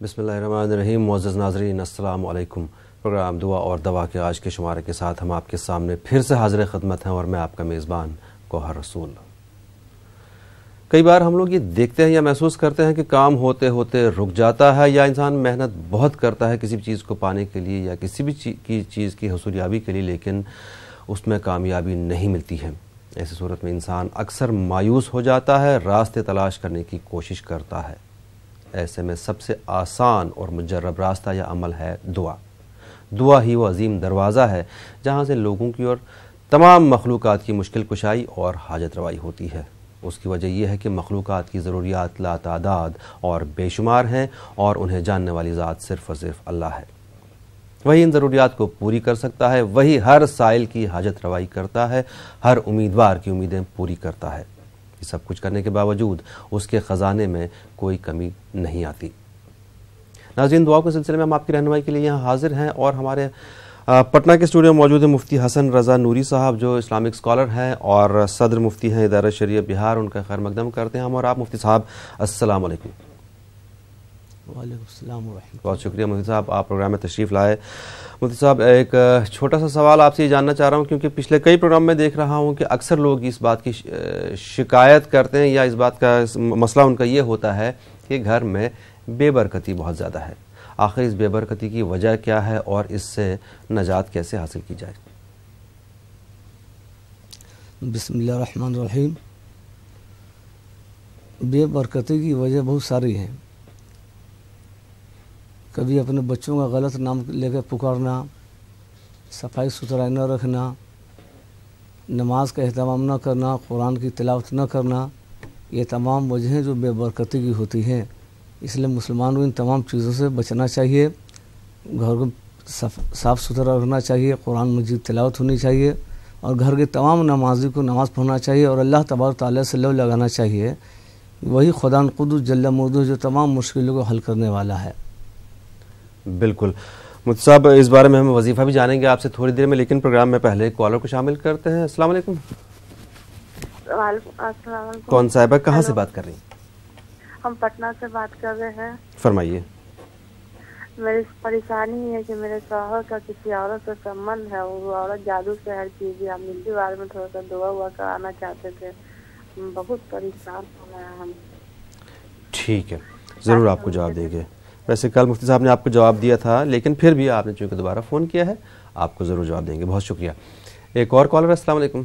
بسم اللہ الرحمن الرحیم۔ معزز ناظرین السلام علیکم۔ پروگرام دعا اور دوا کے آج کے شمارے کے ساتھ ہم آپ کے سامنے پھر سے حاضر خدمت ہیں اور میں آپ کا میزبان گوہر رسول۔ کئی بار ہم لوگ یہ دیکھتے ہیں یا محسوس کرتے ہیں کہ کام ہوتے ہوتے رک جاتا ہے، یا انسان محنت بہت کرتا ہے کسی بھی چیز کو پانے کے لیے یا کسی بھی چیز کی حصولیابی کے لیے، لیکن اس میں کامیابی نہیں ملتی ہے۔ ایسی صورت میں انسان اکثر مایوس ہو جاتا ہے، راستے تلاش کرنے کی کوشش کرتا ہے۔ ایسے میں سب سے آسان اور مجرب راستہ یا عمل ہے دعا۔ دعا ہی وہ عظیم دروازہ ہے جہاں سے لوگوں کی اور تمام مخلوقات کی مشکل کشائی اور حاجت روائی ہوتی ہے۔ اس کی وجہ یہ ہے کہ مخلوقات کی ضروریات لاتعداد اور بے شمار ہیں، اور انہیں جاننے والی ذات صرف اور صرف اللہ ہے۔ وہی ان ضروریات کو پوری کر سکتا ہے، وہی ہر سائل کی حاجت روائی کرتا ہے، ہر امیدوار کی امیدیں پوری کرتا ہے۔ یہ سب کچھ کرنے کے باوجود اس کے خزانے میں کوئی کمی نہیں آتی۔ ناظرین، دعا کے سلسلے میں ہم آپ کی رہنمائی کے لیے یہاں حاضر ہیں، اور ہمارے پٹنہ کے اسٹوڈیو میں موجود ہیں مفتی حسن رضا نوری صاحب، جو اسلامک اسکالر ہیں اور صدر مفتی ہیں ادارہ شریعہ بہار۔ ان کا خیر مقدم کرتے ہیں ہم اور آپ۔ مفتی صاحب السلام علیکم۔ وعلیکم السلام ورحمۃ اللہ۔ بہت شکریہ مفتی صاحب، آپ پروگرام میں تشریف لائے۔ مفتی صاحب، ایک چھوٹا سا سوال آپ سے یہ جاننا چاہ رہا ہوں، کیونکہ پچھلے کئی پروگرام میں دیکھ رہا ہوں کہ اکثر لوگ اس بات کی شکایت کرتے ہیں، یا اس بات کا مسئلہ ان کا یہ ہوتا ہے کہ گھر میں بے برکتی بہت زیادہ ہے۔ آخر اس بے برکتی کی وجہ کیا ہے اور اس سے نجات کیسے حاصل کی جائے؟ بسم اللہ الرحمن الرحیم۔ بے برکتی کی وجہ بہت ساری ہیں۔ کبھی اپنے بچوں کا غلط نام لے کے پکارنا، صفائی ستھرائی نہ رکھنا، نماز کا اہتمام نہ کرنا، قرآن کی تلاوت نہ کرنا، یہ تمام وجہیں جو بے برکتی کی ہوتی ہیں۔ اس لیے مسلمان کو ان تمام چیزوں سے بچنا چاہیے۔ گھر کو صاف ستھرا رکھنا چاہیے، قرآن مجید تلاوت ہونی چاہیے، اور گھر کے تمام نمازی کو نماز پڑھنا چاہیے، اور اللہ تبارک تعالیٰ سے لو لگانا چاہیے۔ وہی خدا قدوس جل مردو جو تمام مشکلوں کو حل کرنے والا ہے۔ بالکل مفتی صاحب، اس بارے میں ہم وظیفہ بھی جانیں گے آپ سے تھوڑی دیر میں، لیکن پروگرام میں پہلے ایک کالر کو شامل کرتے ہیں۔ السلام علیکم۔ السلام علیکم۔ کون صاحبہ، کہاں سے بات کر رہی ہیں؟ ہم پٹنہ سے بات کر رہے ہیں۔ فرمائیے۔ میری پریشانی ہے کہ میرے شوہر کا کسی عورت سے سمبند ہے، وہ عورت جادو سے ہر چیز ہے۔ ہم ان کے بارے میں تھوڑا سا دعا کرانا چاہتے تھے، ہم بہت پریشان ہو گئے ہیں۔ ہم ٹھیک ہے، ضرور آپ کو جواب دیں گے۔ ویسے کل مفتی صاحب نے آپ کو جواب دیا تھا، لیکن پھر بھی آپ نے چونکہ دوبارہ فون کیا ہے، آپ کو ضرور جواب دیں گے۔ بہت شکریہ۔ ایک اور کالر۔ السلام علیکم۔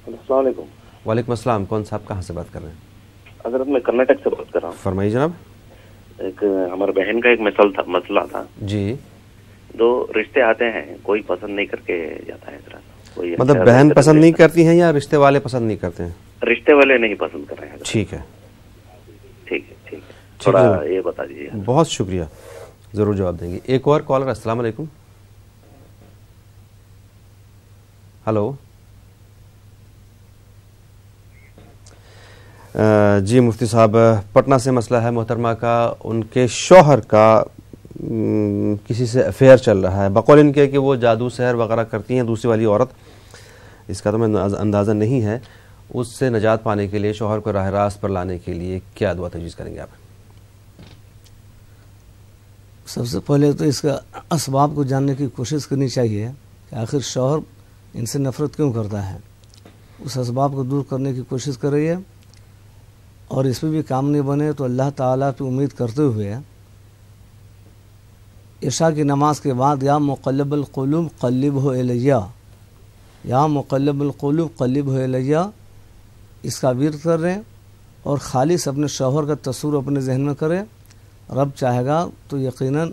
السلام علیکم۔ وعلیکم السلام۔ کون صاحب، کہاں سے بات کر رہے ہیں؟ حضرت میں کرناٹک سے بات کر رہا ہوں۔ فرمائیے جناب۔ ایک ہمارے بہن کا ایک مسئلہ تھا جی۔ دو رشتے آتے ہیں، کوئی پسند نہیں کر کے جاتا ہے کوئی، مطلب بہن پسند نہیں کرتی ہیں یا رشتے والے پسند نہیں کرتے ہیں؟ رشتے والے نہیں پسند کر رہے ہیں۔ ٹھیک ہے، ٹھیک ہے، ٹھیک ہے، تھوڑا یہ بتا دیجیے۔ بہت شکریہ، ضرور جواب دیں گے۔ ایک اور کالر۔ السلام علیکم۔ ہلو جی مفتی صاحب، پٹنہ سے مسئلہ ہے محترمہ کا، ان کے شوہر کا کسی سے افیئر چل رہا ہے، بقول ان کے کہ وہ جادو سحر وغیرہ کرتی ہیں دوسری والی عورت، اس کا تو میں اندازہ نہیں ہے۔ اس سے نجات پانے کے لیے، شوہر کو راہ راست پر لانے کے لیے کیا دعا تجویز کریں گے آپ؟ سب سے پہلے تو اس کا اسباب کو جاننے کی کوشش کرنی چاہیے کہ آخر شوہر ان سے نفرت کیوں کرتا ہے۔ اس اسباب کو دور کرنے کی کوشش کر رہی ہے، اور اس پہ بھی کام نہیں بنے تو اللہ تعالیٰ پہ امید کرتے ہوئے عشاء کی نماز کے بعد یا مقلب القلوب قلبہ الیہ، یا مقلب القلوب قلبہ الیہ، اس کا ورد کر رہے ہیں، اور خالص اپنے شوہر کا تصور اپنے ذہن میں کریں۔ رب چاہے گا تو یقیناً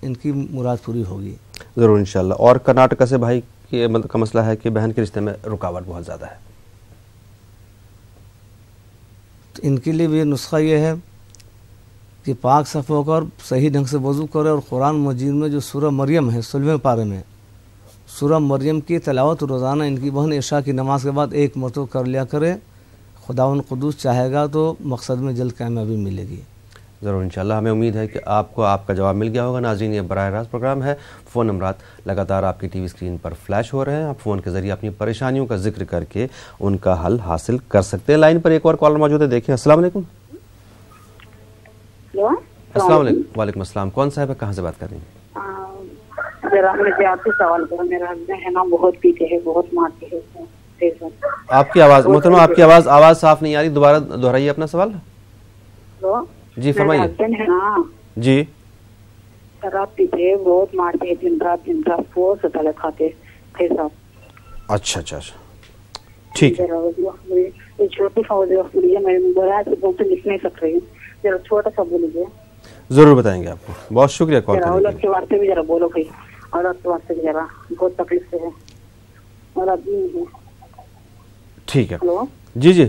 ان کی مراد پوری ہوگی ضرور انشاءاللہ۔ اور کرناٹک سے بھائی کا مسئلہ ہے کہ بہن کے رشتے میں رکاوٹ بہت زیادہ ہے، تو ان کے لیے بھی نسخہ یہ ہے کہ پاک صاف ہو کر صحیح ڈھنگ سے وضو کرے، اور قرآن مجید میں جو سورہ مریم ہے 16ویں پارے میں، سورہ مریم کی تلاوت روزانہ ان کی بہن عشاء کی نماز کے بعد ایک مرتبہ کر لیا کرے۔ خداوند قدوس چاہے گا تو مقصد میں جلد کامیابی ملے گی ضرور انشاءاللہ۔ ہمیں امید ہے کہ آپ کو آپ کا جواب مل گیا ہوگا۔ ناظرین، یہ براہ راست پروگرام ہے، فون نمبرات لگاتار آپ کی ٹی وی اسکرین پر فلیش ہو رہے ہیں، آپ فون کے ذریعے اپنی پریشانیوں کا ذکر کر کے ان کا حل حاصل کر سکتے ہیں۔ لائن پر ایک اور کالر موجود ہے، دیکھیں۔ السلام علیکم۔ ہلو، अस्सलाम वालेकुम। वालेकुम अस्सलाम। कौन साहब है, कहाँ से बात कर रही हैं? जरा मुझे आपसे सवाल करो। मेरा हस्बैंड है ना, बहुत पीते हैं, बहुत मारते हैं। आपकी आवाज़ मोहतरमा, आपकी आवाज़ साफ नहीं आ रही, दोबारा दोहराइए अपना सवाल। जी फरमाइए। हस्बैंड है ना जी, शराब पीते हैं, बहुत मारते हैं, दिन रात बहुत सताले खाते हैं। अच्छा अच्छा अच्छा, ठीक है। छोटी सा बोलिए, मैं बड़ा से बोलते लिख नहीं सक रही हूँ, जरा छोटा सा बोलिए। जरूर बताएंगे आपको, बहुत शुक्रिया कॉल करने औरत के वास्ते भी जरा बोलो भाई, औरत के वास्ते भी जरा बहुत तकलीफ से है और आदमी है। ठीक है। हेलो जी जी,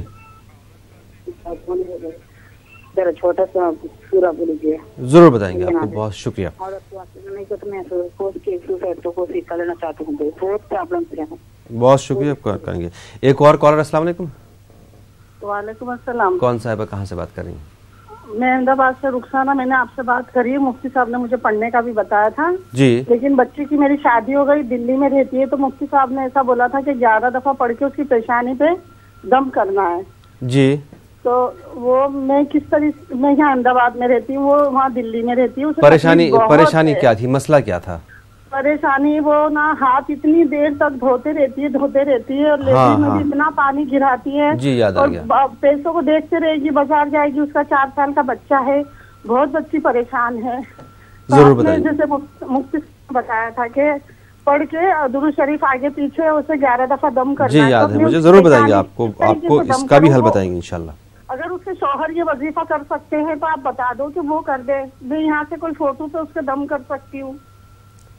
जरा छोटा सा पूरा बोलिए। जरूर बताएंगे आपको, बहुत शुक्रिया। औरत के वास्ते नहीं तो मैं सोच के सुसाइड तो कोशिश कर लेना चाहती हूँ, बहुत प्रॉब्लम से है। बहुत शुक्रिया, कॉल करेंगे। एक और कॉलर। अस्सलाम वालेकुम। वालेकुम अस्सलाम। कौन साहब है, कहाँ से बात कर रही हैं? मैं अहमदाबाद से रुखसाना, मैंने आपसे बात करी है, मुफ्ती साहब ने मुझे पढ़ने का भी बताया था जी, लेकिन बच्ची की मेरी शादी हो गई, दिल्ली में रहती है, तो मुफ्ती साहब ने ऐसा बोला था कि 11 दफा पढ़ के उसकी पेशानी पे दम करना है जी। तो वो मैं किस तरह, मैं यहाँ अहमदाबाद में रहती हूँ, वो वहाँ दिल्ली में रहती है। परेशानी क्या थी, मसला क्या था? परेशानी वो ना हाथ इतनी देर तक धोते रहती है और लेकिन में भी इतना पानी गिराती है जी, याद आ गया। और पैसों को देखते रहेगी, बाजार जाएगी, उसका 4 साल का बच्चा है, बहुत बच्ची परेशान है। जरूर बताइए। जैसे मुफ्ती ने बताया था कि पढ़ के दुरूद शरीफ आगे पीछे उसे 11 दफा दम करना जी, याद है मुझे, जरूर बताएंगे आपको इसका भी हल बताएंगे इंशाल्लाह। अगर उसके शौहर ये वजीफा कर सकते हैं तो आप बता दो कि वो कर दे, मैं यहाँ से कोई फोटो पे उसके दम कर सकती हूँ,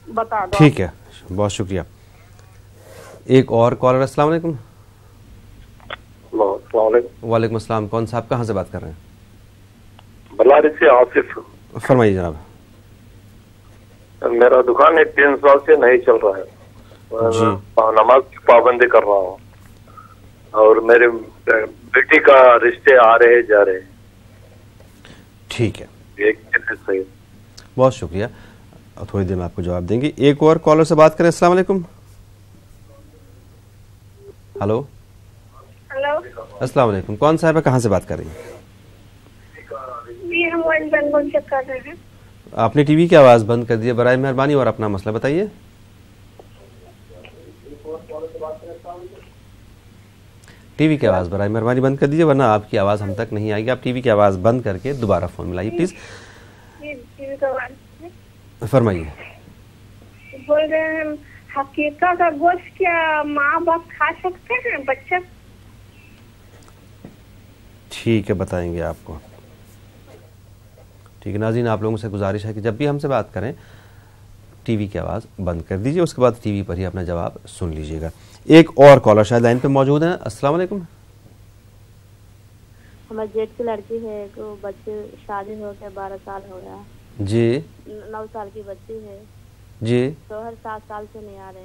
बता दो। ठीक है, बहुत शुक्रिया। एक और कॉलर। अस्सलाम वालेकुम। वालेकुम अस्सलाम। कौन साहब, कहाँ से बात कर रहे हैं? बल्लारी से आसिफ। फरमाइए जनाब। मेरा दुकान 3 साल से नहीं चल रहा है, नमाज की पाबंदी कर रहा हूँ और मेरे बेटी का रिश्ते आ रहे जा रहे। ठीक है, एक सही। बहुत शुक्रिया, थोड़ी देर में आपको जवाब देंगे। एक और कॉलर से बात करें। अस्सलाम वालेकुम। हेलो। हेलो, अस्सलाम वालेकुम। कौन साहब है, कहाँ से बात कर रही हैं? हम बंगल से कर रहे हैं। आपने टीवी की आवाज़ बंद कर दी है, बराए मेहरबानी, और अपना मसला बताइए। टीवी की आवाज़ बराए मेहरबानी बंद कर दीजिए, वरना आपकी आवाज़ हम तक नहीं आएगी। आप टीवी की आवाज़ बंद करके दोबारा फ़ोन मिलाइए प्लीज़। फरमाइए। बोल रहे हैं हकीका का गोश्त क्या माँ बाप खा सकते हैं बच्चा? ठीक है, बताएंगे आपको। ठीक है नाज़रीन, आप लोगों से गुजारिश है कि जब भी हमसे बात करें टीवी की आवाज़ बंद कर दीजिए, उसके बाद टीवी पर ही अपना जवाब सुन लीजिएगा। एक और कॉलर शायद लाइन पे मौजूद हैं। अस्सलाम वालेकुम। हमारे जेठ की लड़की है, तो बच्चे शादी हो गया, 12 साल हो गया जी। 9 साल की बच्ची है जी। तो हर 7 साल से नहीं आ रहे।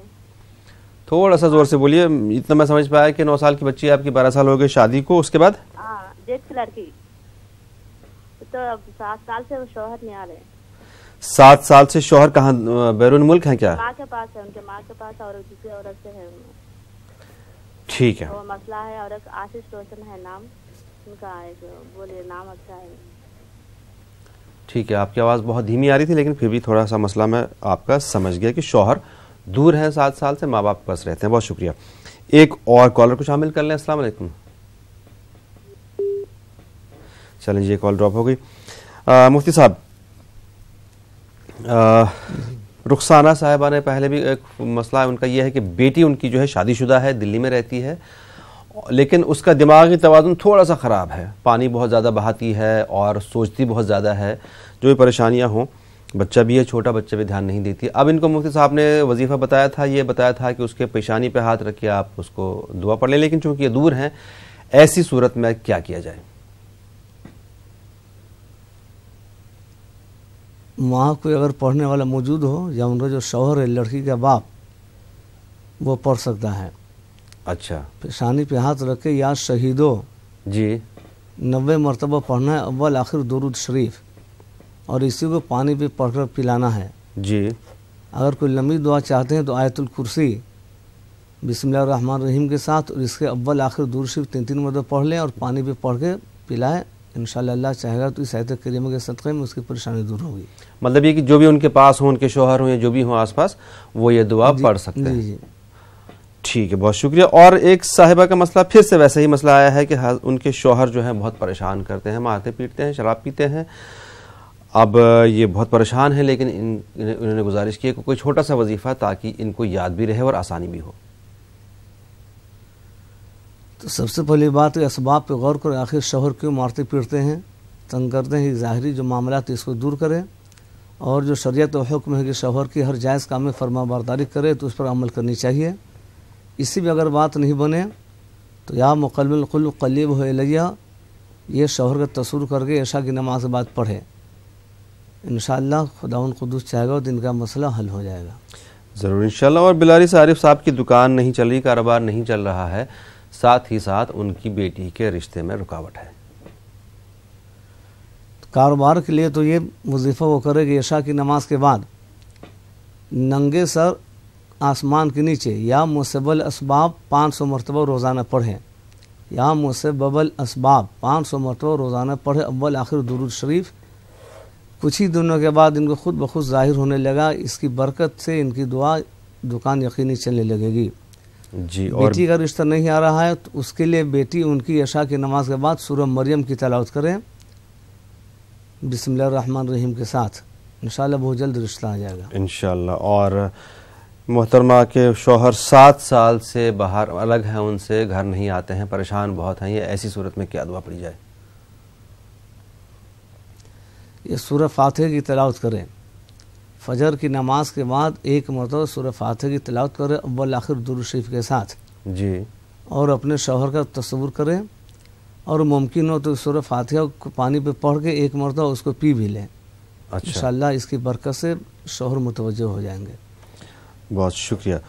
थोड़ा सा जोर से बोलिए, इतना मैं समझ पाया कि 9 साल की बच्ची है आपकी, 12 साल हो गए शादी को, उसके बाद? हाँ, जेठ की लड़की, तो अब 7 साल से वो शौहर नहीं आ रहे। 7 साल से शौहर कहाँ, बैरून मुल्क हैं क्या? माँ के पास है, उनके माँ के पास, और दूसरी औरत से है। ठीक है, तो मसला है, और आशीष रोशन है नाम उनका, बोलिए नाम अच्छा है। ठीक है, आपकी आवाज़ बहुत धीमी आ रही थी, लेकिन फिर भी थोड़ा सा मसला मैं आपका समझ गया कि शौहर दूर हैं 7 साल से, माँ बाप के पास रहते हैं। बहुत शुक्रिया। एक और कॉलर को शामिल कर लें। अस्सलाम वालेकुम। चलें जी, कॉल ड्रॉप हो गई। मुफ्ती साहब, रुखसाना साहिबा ने पहले भी एक मसला उनका यह है कि बेटी उनकी जो है शादीशुदा है, दिल्ली में रहती है, लेकिन उसका दिमागी तवाज़ुन थोड़ा सा ख़राब है, पानी बहुत ज़्यादा बहाती है और सोचती बहुत ज़्यादा है। जो भी परेशानियां हों, बच्चा भी है, छोटा बच्चा भी ध्यान नहीं देती। अब इनको मुफ्ती साहब ने वजीफ़ा बताया था, ये बताया था कि उसके पेशानी पे हाथ रख के आप उसको दुआ पढ़ लें, लेकिन चूँकि ये दूर हैं, ऐसी सूरत में क्या किया जाए? वहाँ कोई अगर पढ़ने वाला मौजूद हो, या उनका जो शौहर है, लड़की का बाप, वो पढ़ सकता है। अच्छा, पेशानी पे हाथ रख के या शहीदों जी 90 मरतबा पढ़ना है, अव्वल आखिर दुरूद शरीफ, और इसी को पानी पे पढ़कर पिलाना है जी। अगर कोई लंबी दुआ चाहते हैं तो आयतुल कुर्सी बिस्मिल्लाहिर्रहमानिर्रहीम के साथ, और इसके अव्वल आखिर दुरूद शरीफ 3-3 मरतबा पढ़ लें और पानी पे पढ़ के पिलाएं, इंशाअल्लाह अल्लाह चाहेगा तो इस आयत करीमा के सदक़े में उसकी परेशानी दूर होगी। मतलब ये कि जो भी उनके पास हो, उनके शौहर हो या जो भी हो आसपास, वो ये दुआ पढ़ सकते हैं। जी। ठीक है, बहुत शुक्रिया। और एक साहिबा का मसला फिर से वैसे ही मसला आया है कि उनके शौहर जो हैं बहुत परेशान करते हैं, मारते पीटते हैं, शराब पीते हैं। अब ये बहुत परेशान है, लेकिन इन्होंने गुजारिश की कि कोई छोटा सा वजीफ़ा ताकि इनको याद भी रहे और आसानी भी हो। तो सबसे पहली बात है असबाब पे गौर करें, आखिर शौहर क्यों मारते पीटते हैं, तंग करते हैं। ज़ाहिरी जो मामलात इसको दूर करें, और जो शरीयत और हुक्म है कि शौहर की हर जायज़ काम में फरमा बरदारी करे तो उस पर अमल करनी चाहिए। इससे भी अगर बात नहीं बने तो या मुक़ल्लिबुल क़ुलूब क़ल्लिबहु इलैया, ये शौहर का तसव्वुर करके इशा की नमाज के बाद पढ़े। इंशाअल्लाह खुदावंद कुद्दूस चाहेगा तो इनका मसला हल हो जाएगा ज़रूर इंशाअल्लाह। और बिलारी से आरिफ साहब की दुकान नहीं चल रही, कारोबार नहीं चल रहा है, साथ ही साथ उनकी बेटी के रिश्ते में रुकावट है। कारोबार के लिए तो ये वजीफ़ा वो करे कि इशा की नमाज के बाद नंगे सर आसमान के नीचे या मुसब्बल असबाब 500 मरतबा रोज़ाना पढ़ें, या मुसब्बल असबाब 500 मरतबा रोज़ाना पढ़े, अव्वल आखिर दुरूद शरीफ। कुछ ही दिनों के बाद इनको खुद बखुद ज़ाहिर होने लगा, इसकी बरकत से इनकी दुआ दुकान यकीनी चलने लगेगी जी। और बेटी का रिश्ता नहीं आ रहा है तो उसके लिए बेटी उनकी इशा की नमाज के बाद सूरह मरियम की तिलावत करें बिस्मिल्लाहिर्रहमानिर्रहीम के साथ, इंशाअल्लाह बहुत जल्द रिश्ता आ जाएगा इंशाअल्लाह। और मोहतरमा के शौहर 7 साल से बाहर अलग हैं, उनसे घर नहीं आते हैं, परेशान बहुत हैं, ये ऐसी सूरत में क्या दुआ पड़ी जाए? ये सूरह फातिहा की तिलावत करें, फजर की नमाज के बाद एक मरतबा सूरह फातिहा की तिलावत करें अव्वल आखिर दुरूद शरीफ के साथ जी। और अपने शौहर का तसव्वुर करें, और मुमकिन हो तो सूरह फातिहा को पानी पे पढ़ के एक मरतबा उसको पी भी लें। अच्छा, इंशाअल्लाह इसकी बरकत से शौहर मुतवज्जो हो जाएंगे। बहुत शुक्रिया।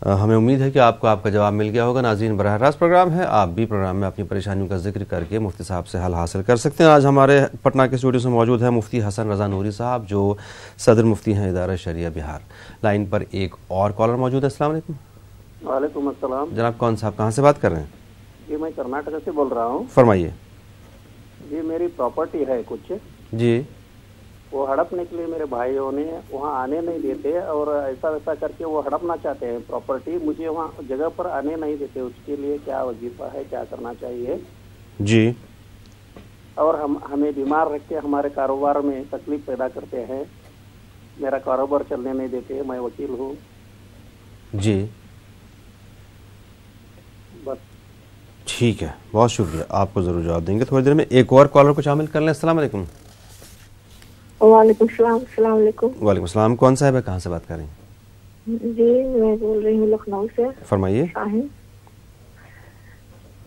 हमें उम्मीद है कि आपको आपका जवाब मिल गया होगा। नाज़रीन, बराह रास्त प्रोग्राम है, आप भी प्रोग्राम में अपनी परेशानियों का जिक्र करके मुफ्ती साहब से हल हासिल कर सकते हैं। आज हमारे पटना के स्टूडियो से मौजूद है मुफ्ती हसन रज़ा नूरी साहब, जो सदर मुफ्ती हैं इदारा शरिया बिहार। लाइन पर एक और कॉलर मौजूद है। अस्सलाम वालेकुम। वालेकुम अस्सलाम। जनाब कौन साहब, कहाँ से बात कर रहे हैं? जी मैं कर्नाटक से बोल रहा हूँ। फरमाइए। जी मेरी प्रॉपर्टी है कुछ जी, वो हड़पने के लिए मेरे भाइयों ने वहाँ आने नहीं देते, और ऐसा वैसा करके वो हड़पना चाहते हैं प्रॉपर्टी, मुझे वहाँ जगह पर आने नहीं देते। उसके लिए क्या वजीफा है, क्या करना चाहिए? जी। और हमें बीमार रख के हमारे कारोबार में तकलीफ पैदा करते हैं, मेरा कारोबार चलने नहीं देते। मैं वकील हूँ जी। बस। ठीक है, बहुत शुक्रिया, आपको ज़रूर जवाब देंगे थोड़ी देर में। एक और कॉलर को शामिल कर लें। अस्सलाम वालेकुम। वालेकुम सलाम। अस्सलाम वालेकुम। वालेकुम सलाम। कौन साहब है, कहाँ से बात कर रही हैं? जी मैं बोल रही हूँ लखनऊ से। फरमाइए।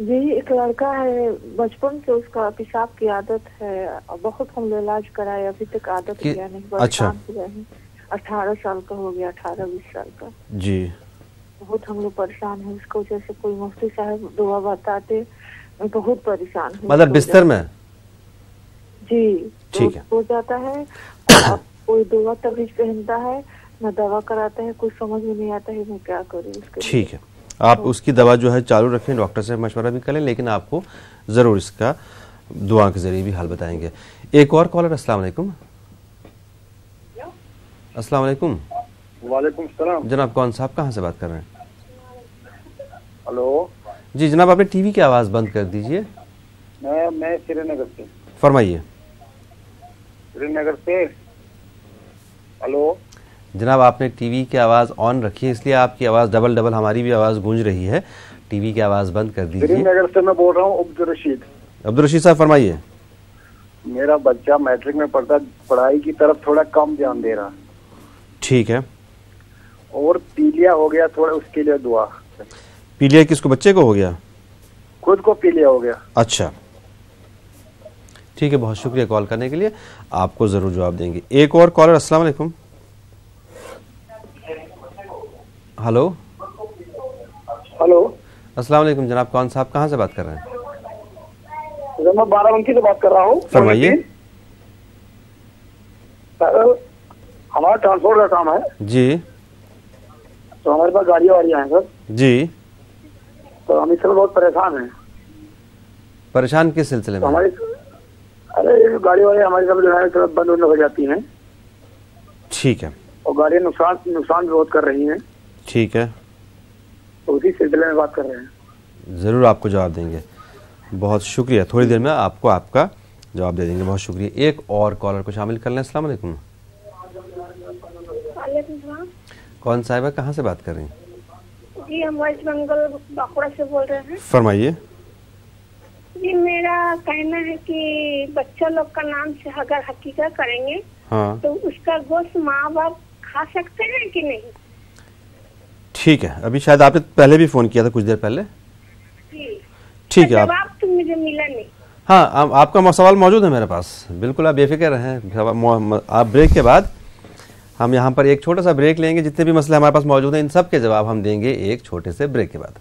जी एक लड़का है, बचपन से उसका पेशाब की आदत है, बहुत हम इलाज कराए, अभी तक आदत गया नहीं। अच्छा। 18 साल का हो गया, 18-20 साल का जी। बहुत हम लोग परेशान हैं इसको। जैसे कोई मुफ्ती साहब दुआ बताते, मैं बहुत परेशान हूँ। मतलब बिस्तर में? जी ठीक है। हो जाता है, कोई दुआ तबीज पहनता है, न दवा कराता है, कुछ समझ में नहीं आता है मैं क्या करूँ उसके। ठीक है, आप उसकी दवा जो है चालू रखें, डॉक्टर से मशवरा भी करें, लेकिन आपको ज़रूर इसका दुआ के ज़रिए भी हल बताएंगे। एक और कॉलर। अस्सलाम वालेकुम। अस्सलाम वालेकुम। वालेकुम सलाम। जनाब कौन साहब, कहाँ से बात कर रहे हैं? हेलो जी जनाब, आपने टीवी की आवाज़ बंद कर दीजिए। मैं श्रीनगर से। फरमाइए। श्रीनगर से। हेलो जनाब, आपने टीवी की आवाज़ ऑन रखी है, इसलिए आपकी आवाज़ डबल हमारी भी आवाज़ गूंज रही है। टीवी की आवाज़ बंद कर दीजिए। श्रीनगर से मैं बोल रहा हूँ अब्दुल रशीद। अब्दुल रशीद साहब फरमाइए। मेरा बच्चा मैट्रिक में पढ़ता, पढ़ाई की तरफ थोड़ा कम ध्यान दे रहा। ठीक है। और पीलिया हो गया थोड़ा, उसके लिए दुआ। पीलिया किसको, बच्चे को हो गया? खुद को पीलिया हो गया। अच्छा ठीक है, बहुत शुक्रिया कॉल करने के लिए, आपको जरूर जवाब देंगे। एक और कॉलर। अस्सलाम वालेकुम। Hello hello. अस्सलाम वालेकुम जनाब, कौन साहब, कहाँ से बात कर रहे हैं? मैं बाराबंकी से बात कर रहा हूँ। फरमाइए। हमारा ट्रांसपोर्ट का काम है जी। तो हमारे पास गाड़ियाँ वाड़ियाँ हैं सर जी। तो हम इससे बहुत परेशान हैं। परेशान किस सिलसिले में? अरे गाड़ी वाले हमारी सब जो है सब बंद हो जाती हैं। ठीक है। और गाड़ियाँ नुकसान बहुत कर रही हैं। ठीक है, तो उसी सिलसिले में बात कर रहे हैं। ज़रूर आपको जवाब देंगे। बहुत शुक्रिया, थोड़ी देर में आपको आपका जवाब दे देंगे। बहुत शुक्रिया। एक और कॉलर को शामिल कर लें। अस्सलाम वालेकुम। कौन साहिबा, कहाँ से बात कर रही हैं? जी हम वेस्ट बंगाल बांकुड़ा से बोल रहे हैं। फरमाइए। जी मेरा कहना है कि बच्चा लोग का नाम से अगर हकीका करेंगे हाँ, तो उसका गोश्त माँ बाप खा सकते हैं कि नहीं? ठीक है। अभी शायद आपने पहले भी फोन किया था कुछ देर पहले। जी ठीक है। जवाब तो मुझे मिला नहीं। हाँ, आपका सवाल मौजूद है मेरे पास, बिल्कुल आप बेफिक्र रहें। आप ब्रेक के बाद हम यहाँ पर एक छोटा सा ब्रेक लेंगे। जितने भी मसले हमारे पास मौजूद हैं इन सब के जवाब हम देंगे एक छोटे से ब्रेक के बाद।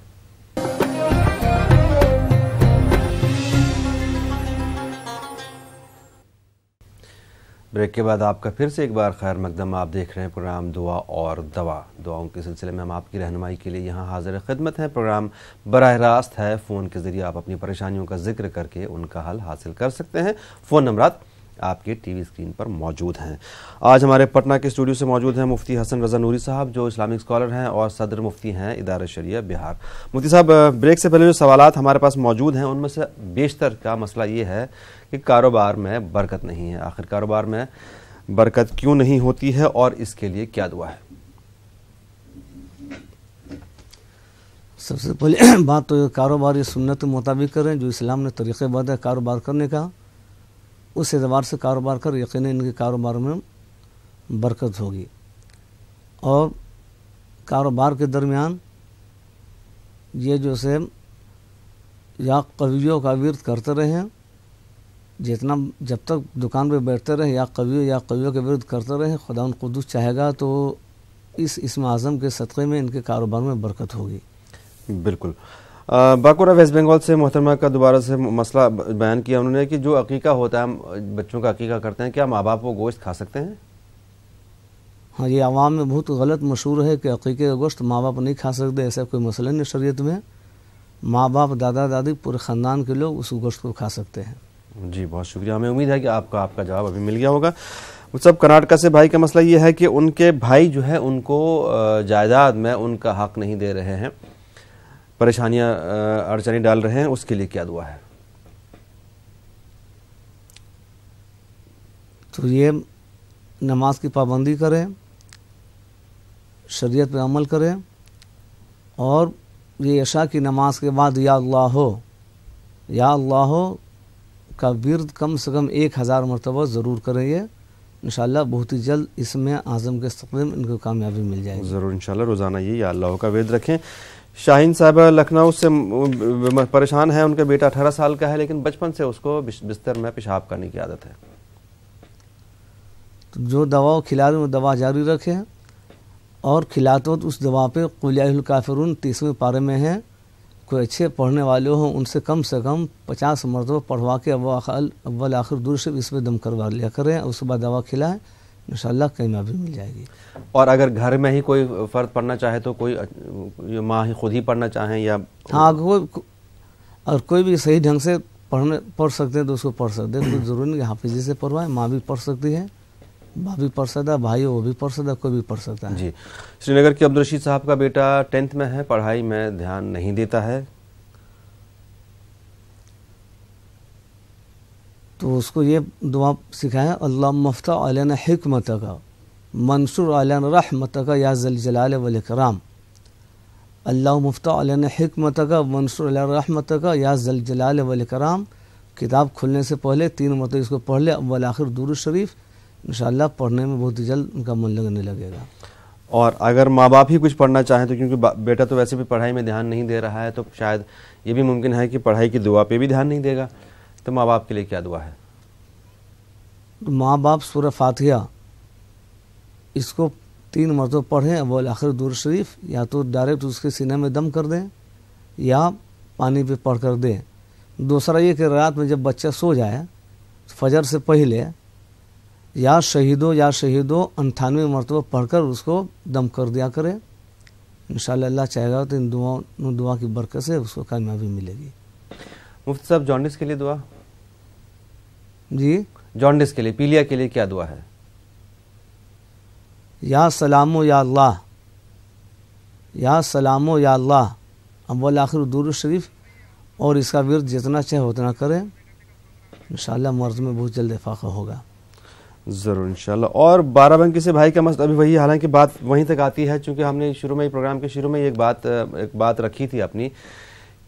ब्रेक के बाद आपका फिर से एक बार खैर मकदम। आप देख रहे हैं प्रोग्राम दुआ और दवा। दुआओं के सिलसिले में हम आपकी रहनुमाई के लिए यहाँ हाजिर खिदमत हैं। प्रोग्राम बराह रास्त है, फ़ोन के ज़रिए आप अपनी परेशानियों का जिक्र करके उनका हल हासिल कर सकते हैं। फ़ोन नंबरात आपके टीवी स्क्रीन पर मौजूद हैं। आज हमारे पटना के स्टूडियो से मौजूद हैं मुफ्ती हसन रज़ा नूरी साहब, जो इस्लामिक स्कॉलर हैं और सदर मुफ्ती हैं इदारा शरिया बिहार। मुफ्ती साहब, ब्रेक से पहले जो सवालात हमारे पास मौजूद हैं उनमें से बेशतर का मसला ये है कि कारोबार में बरकत नहीं है। आखिर कारोबार में बरकत क्यों नहीं होती है और इसके लिए क्या दुआ है? सबसे पहले बात तो कारोबार ये सुन्नत के मुताबिक करें जो इस्लाम ने तरीक़े बता है कारोबार करने का। उस एतबार से कारोबार कर यकीनन इनके कारोबार में बरकत होगी। और कारोबार के दरमियान ये जो से या कवियों का विरद करते रहें, जितना जब तक दुकान पे बैठते रहे या कवियों के विरुद्ध करते रहे, खुदा कुद्दूस चाहेगा तो इस इस्म आज़म के सदक़े में इनके कारोबार में बरकत होगी। बिल्कुल। बांकुड़ा वेस्ट बंगाल से मोहतरमा का दोबारा से मसला बयान किया उन्होंने कि जो अकीका होता है, बच्चों का अकीका करते हैं, क्या माँ बाप वो गोश्त खा सकते हैं? हाँ, ये आवाम में बहुत गलत मशहूर है कि अकीके का गोश्त माँ बाप नहीं खा सकते। ऐसा कोई मसला नहीं शरीयत में। माँ बाप, दादा दादी, पूरे ख़ानदान के लोग उस गोश्त को खा सकते हैं। जी बहुत शुक्रिया। हमें उम्मीद है कि आपका जवाब अभी मिल गया होगा। सब कर्नाटका से भाई का मसला ये है कि उनके भाई जो है उनको जायदाद में उनका हक नहीं दे रहे हैं, परेशानियां अड़चनी डाल रहे हैं, उसके लिए क्या दुआ है? तो ये नमाज की पाबंदी करें, शरीयत पे अमल करें और ये इशा की नमाज के बाद या अल्लाह का विर्द कम से कम 1000 मरतबा ज़रूर करेंगे। इंशाअल्लाह बहुत ही जल्द इसमें आज़म के इस्तक़बाल में इनको कामयाबी मिल जाएगी। ज़रूर इंशाअल्लाह रोज़ाना ये या अल्लाह का विर्द रखें। शाहीन साहब लखनऊ से परेशान है। उनका बेटा 18 साल का है लेकिन बचपन से उसको बिस्तर में पेशाब करने की आदत है। तो जो दवा खिला रहे हैं वो दवा जारी रखें और खिलाते वक्त उस दवा पे कुल या अय्युहल काफ़िरून 30वें पारे में है। कोई अच्छे पढ़ने वाले हों उनसे कम 50 मरतबा पढ़वा के अव्वल आखिर दूर से इस पर दम करवा लिया करें। उसके बाद दवा खिलाएं, इंशाअल्लाह कामयाबी मिल जाएगी। और अगर घर में ही कोई फ़र्द पढ़ना चाहे तो कोई माँ ही खुद ही पढ़ना चाहें या हाँ, कोई भी सही ढंग से पढ़ सकते हैं तो उसको पढ़ सकते हैं। कोई ज़रूरी नहीं कि हाफिज़ी से पढ़वाएं। माँ भी पढ़ सकती है, बाप भी पढ़ सकता है, भाई वो भी पढ़ सकता है, कोई भी पढ़ सकता है। जी। श्रीनगर के अब्दुल रशीद साहब का बेटा 10th में है, पढ़ाई में ध्यान नहीं देता है, तो उसको ये दुआ सिखाया, अल्लाह मफ्ता अलैना हिकमतका मंसूर अलैना रहमतका या ज़ल जलाल वल इकराम। अल्लाह मुफ्ता अलैना हिकमतका मंसूर अलैना रहमतका या ज़ल जलाल वल इकराम। किताब खुलने से पहले 3 मरतबा इसको पढ़ ले, अव्वल आखिर दुरूद शरीफ। इंशाअल्लाह पढ़ने में बहुत जल्द उनका मन लगने लगेगा। और अगर माँ बाप ही कुछ पढ़ना चाहें तो, क्योंकि बेटा तो वैसे भी पढ़ाई में ध्यान नहीं दे रहा है, तो शायद ये भी मुमकिन है कि पढ़ाई की दुआ पे भी ध्यान नहीं देगा, तो माँ बाप के लिए क्या दुआ है? तो माँ बाप सूरह फातिहा इसको 3 मरतबा पढ़ें, अव्वल आखिर दुरूद शरीफ, या तो डायरेक्ट उसके सीने में दम कर दें या पानी पे पढ़ कर दें। दूसरा ये कि रात में जब बच्चा सो जाए फजर से पहले या शहीदों 98 मरतबा पढ़कर उसको दम कर दिया करें। इंशाअल्लाह अल्लाह चाहेगा तो इन दुआ की बरकत से उसको कामयाबी मिलेगी। मुफ्ती साहब जॉन्डिस के लिए दुआ? جی جانڈس کے لیے، پیلیا کے لیے کیا دعا ہے؟ یا سلامو یا اللہ، یا سلامو یا اللہ، اول آخر درود شریف، اور اس کا ورد جتنا چاہے اتنا کریں، انشاءاللہ مرض میں بہت جلد افاقہ ہوگا. ضرور انشاءاللہ. اور بارہ بنکی سے بھائی کا مسئلہ ابھی وہی، حالانکہ بات وہیں تک آتی ہے، چونکہ ہم نے شروع میں پروگرام کے شروع میں ایک بات رکھی تھی اپنی،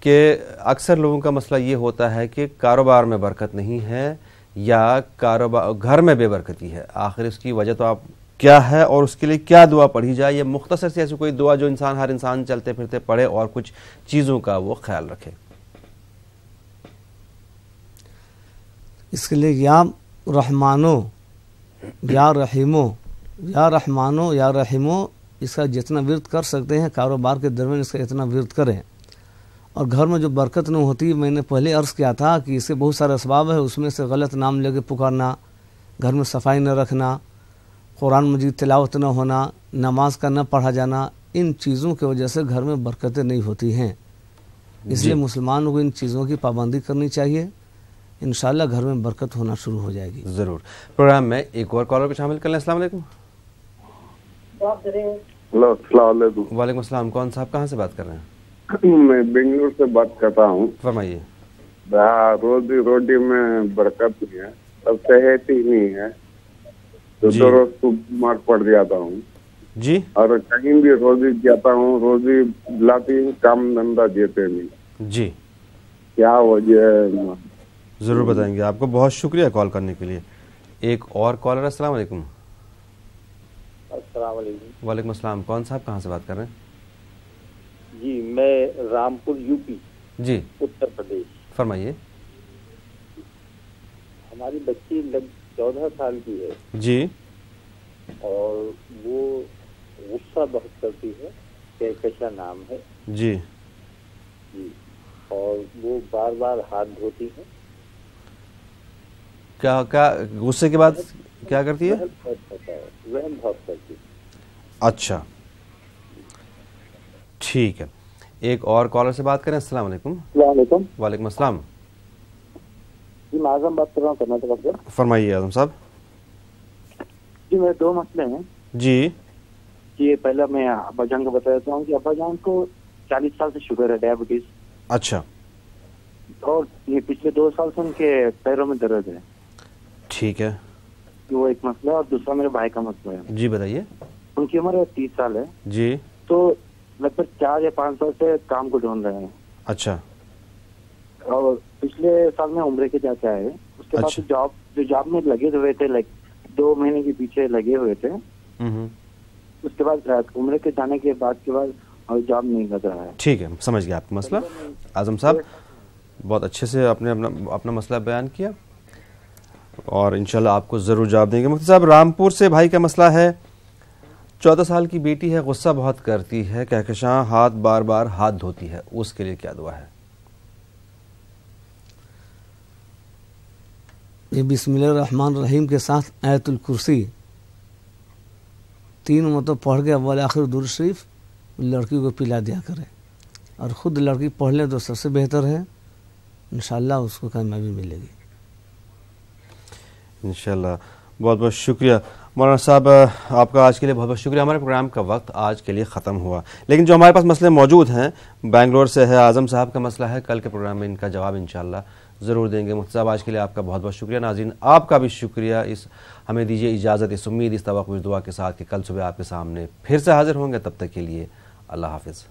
کہ اکثر لوگوں کا مسئلہ یہ ہوتا ہے کہ کاروبار میں برکت نہیں ہے یا گھر میں بے برکتی ہے. آخر اس کی وجہ تو آپ کیا ہے اور اس کے لیے کیا دعا پڑھی جائے؟ یہ مختصر سی ایسی کوئی دعا جو ہر انسان چلتے پھرتے پڑھے اور کچھ چیزوں کا وہ خیال رکھے. اس کے لیے یا رحمانو یا رحیمو، یا رحمانو یا رحیمو، اس کا جتنا ورد کر سکتے ہیں کاروبار کے درمیان اس کا اتنا ورد کریں. اور گھر میں جو برکت نہیں ہوتی، میں نے پہلے عرض کیا تھا کہ اس سے بہت سارے اسباب ہے، اس میں سے غلط نام لے کے پکارنا، گھر میں صفائی نہ رکھنا، قرآن مجید تلاوت نہ ہونا، نماز کا نہ پڑھا جانا، ان چیزوں کی وجہ سے گھر میں برکتیں نہیں ہوتی ہیں. اس لیے مسلمانوں کو ان چیزوں کی پابندی کرنی چاہیے، انشاءاللہ گھر میں برکت ہونا شروع ہو جائے گی. ضرور. پروگرام میں ایک اور کالر کو شامل کر لیں. السلام علیکم. ہلو، السلام علیکم. وعلیکم السلام. کون صاحب کہاں سے بات کر رہے ہیں؟ میں بنگلور سے بات کرتا ہوں. فرمائیے. روزی روٹی میں برکت نہیں ہے، اب صحت ہی نہیں ہے، تو دو روز کو بیمار پڑ جاتا ہوں جی. اور کہیں بھی روزی جاتا ہوں، روزی لاتی ہوں، کام دھندا دیتے نہیں جی. کیا وجہ ہے؟ ضرور بتائیں گے آپ کو. بہت شکریہ کال کرنے کے لیے. ایک اور کالر. السلام علیکم. السلام علیکم. وعلیکم السلام. کون صاحب کہاں سے بات کر رہے ہیں؟ جی میں رامپور یو پی جی اتر پردیش. فرمائیے. ہماری بچی 14 سال کی ہے جی، اور وہ غصہ بہت کرتی ہے، کہکشا نام ہے جی جی، اور وہ بار بار ہاتھ دھوتی ہے. کیا غصے کے بعد کیا کرتی ہے؟ وہم بہت کرتی ہے. اچھا ٹھیک ہے. ایک اور کالر سے بات کریں. السلام علیکم. السلام علیکم. وعلیکم السلام. جی میں اعظم بات کر رہا ہوں کرناٹک سے. فرمائیے اعظم صاحب. جی میرے دو مسئلے ہیں. جی یہ پہلا میں ابا جان کو بتا دیتا ہوں کہ ابا جان کو 40 سال سے شوگر ہے، ڈائبٹیز. اچھا. اور یہ پچھلے 2 سال سے ان کے پیروں میں درد ہے. ٹھیک ہے. وہ ایک مسئلہ ہے. اور دوسرا میرے بھائی کا مسئلہ ہے. جی بتائیے. ان کی عمر 30 سال ہے. جی. تو لگ بھگ 4 یا 5 سال سے کام کو ڈھونڈ رہے ہیں. اچھا. اور پچھلے سال میں عمرے کے جا کے آئے. اس کے بعد جاب میں لگے ہوئے تھے، لائک 2 مہینے کے پیچھے لگے ہوئے تھے. اس کے بعد عمرے کے جانے کے بعد جاب نہیں لگ رہا ہے. ٹھیک ہے، سمجھ گیا آپ کا مسئلہ. اعظم صاحب بہت اچھے سے آپ نے اپنا مسئلہ بیان کیا اور انشاءاللہ آپ کو ضرور جواب دیں گے. مفتی صاحب رامپور سے بھائی کا مسئلہ ہے، 14 سال کی بیٹی ہے، غصہ بہت کرتی ہے، کہکشاں، بار بار ہاتھ دھوتی ہے، اس کے لیے کیا دعا ہے؟ یہ بسم اللہ الرحمن الرحیم کے ساتھ آیت الکرسی 3 مرتبہ پڑھ کے اول آخر درود شریف لڑکی کو پلا دیا کرے، اور خود لڑکی پڑھ لیں تو سب سے بہتر ہے. انشاءاللہ اس کو کامیابی ملے گی انشاءاللہ. بہت بہت شکریہ مولانا صاحب آپ کا آج کے لیے. بہت بہت شکریہ. ہمارے پروگرام کا وقت آج کے لیے ختم ہوا، لیکن جو ہمارے پاس مسئلے موجود ہیں، بنگلور سے ہے اعظم صاحب کا مسئلہ ہے، کل کے پروگرام میں ان کا جواب انشاءاللہ ضرور دیں گے. مفتی صاحب آج کے لیے آپ کا بہت بہت شکریہ. ناظرین آپ کا بھی شکریہ. ہمیں دیجیے اجازت، اس امید، اس توقع، اس دعا کے ساتھ کہ کل صبح آپ کے سامنے پھر سے حاضر ہوں گے. تب تک کے لیے اللہ حافظ.